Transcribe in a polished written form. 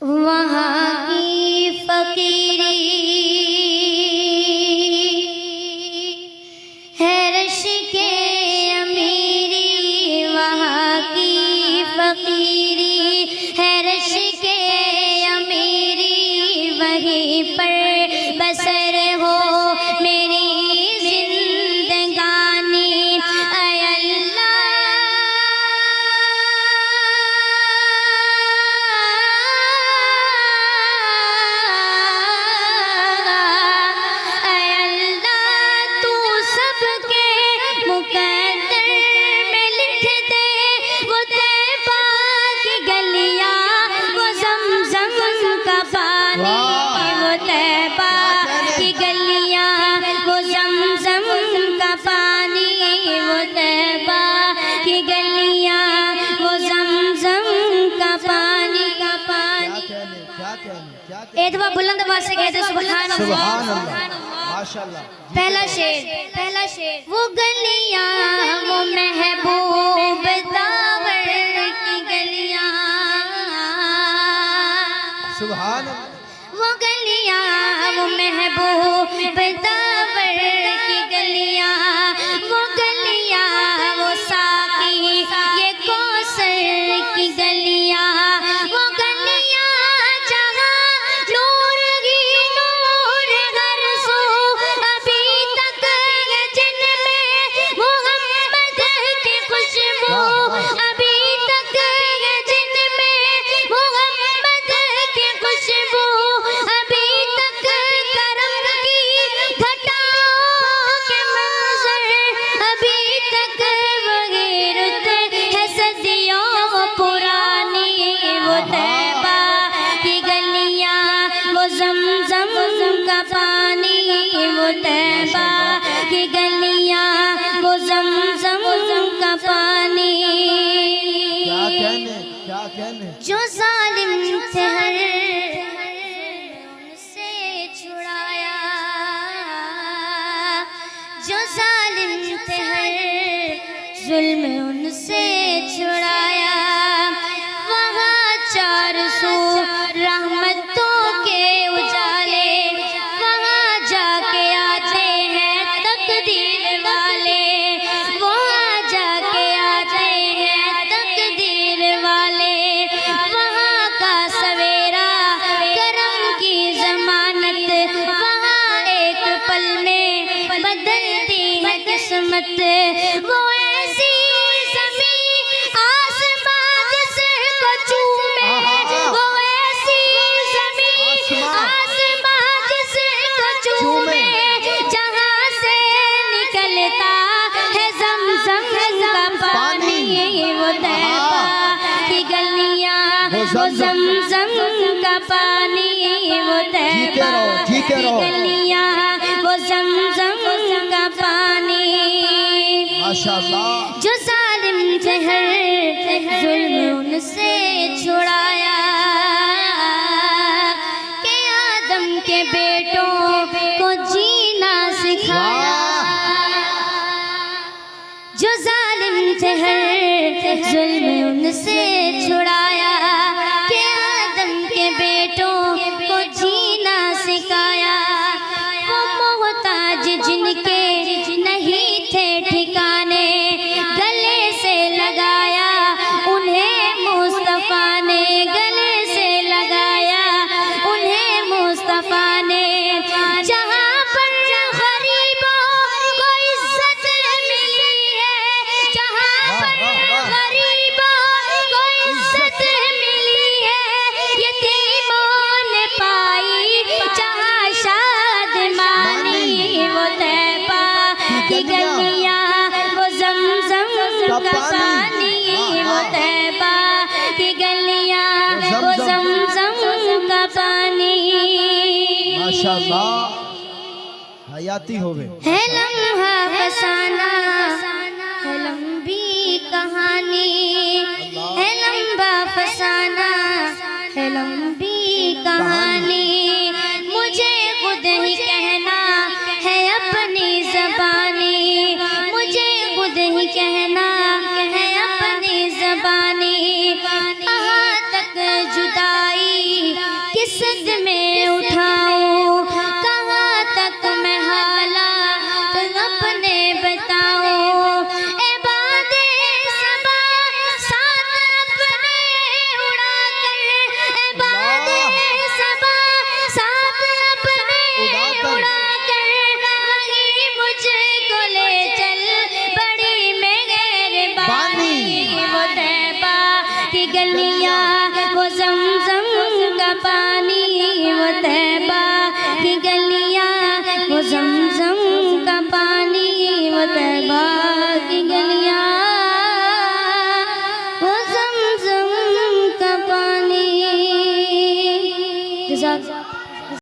وہاں کی فقیری ہے رش کے امیری، وہاں کی فقیری ہے رش کے امیری، وہیں پر بسر ہو میری زندگانی، اے اللہ اے اللہ تو سب کے مقدر میں لکھ دے، وہ طیبہ کی گلیاں، وہ زمزم کا پانی، وہ طیبہ کی گلیاں، وہ زمزم کا پانی، وہ طیبہ کی گلیاں، وہ زمزم کا پانی، کا پانی۔ ایک دفعہ بلند آواز سے کہتے سبحان اللہ، سبحان اللہ، ماشاءاللہ۔ پہلا شعر، وہ گلیاں وہ محبوب داور کی گلیاں، سبحان اللہ۔ وہ گلیاں وہ محبوب داور کی گلیاں، وہ گلیاں وہ ساقی یہ کوثر کی گلیاں، وہ گلیاں جہاں نور ہی نور ہر سو، ابھی تک ہے جن میں محمد کی خوشبو، ابھی تک ہے جن میں محمد کی خوشبو، ابھی تک کرم کی گھٹاؤں کے منظر، ابھی تک وہی رت ہے صدیوں پرانی، وہ طیبہ کی گلیاں، وہ زمزم کا پانی، وہ طیبہ کی گلیاں، وہ زمزم کا پانی۔ کیا کہنے، کیا کہنے۔ جو ظالم تھے ہر ان سے چھڑایا، جو ظالم تھے ہر ظلم ان سے چھڑایا، وہاں چار سو رحمتوں کے اجالے، وہاں جا کے آتے ہیں تقدیر والے، وہاں جا کے آتے ہیں تقدیر والے، وہاں کا سویرا کرم کی ضمانت، وہاں ایک پل میں بدلتی ہے قسمت، وہ ایسی زمین آسمان جس کو چومے، وہ ایسی زمین آسمان جس کو چومے، جہاں سے نکلتا ہے زمزم کا پانی، وہ طیبہ کی گلیاں، وہ زمزم کا پانی، وہ طیبہ کی گلیاں، وہ زمزم کا پانی۔ ماشاءاللہ۔ جو ظالم تھے ہر ظلم ان سے چھڑایا، کہ آدم کے بیٹوں کو جینا سکھایا، جو ظالم تھے ہر ظلم ان سے چھڑایا، کہ آدم کے بیٹوں کو جینا سکھایا، وہ محتاج جن کے نہیں تھے ٹھکانے، گلے سے لگایا انہیں مصطفیٰ نے، گلے سے لگایا انہیں مصطفیٰ نے، جہاں پر غریبوں کو عزت ملی ہے، جہاں پر غریبوں کو عزت ملی ہے، یتیموں نے پائی جہاں شادمانی، وہ طیبہ کی گلیاں، وہ زمزم کا پانی، وہ طیبہ کی گلیاں، وہ زمزم کا پانی۔ ماشاءاللہ، حیاتی ہوئے۔ ہے لمحہ فسانہ ہے لمبی کہانی، ہے لمبا فسانہ ہے لمبی کہانی۔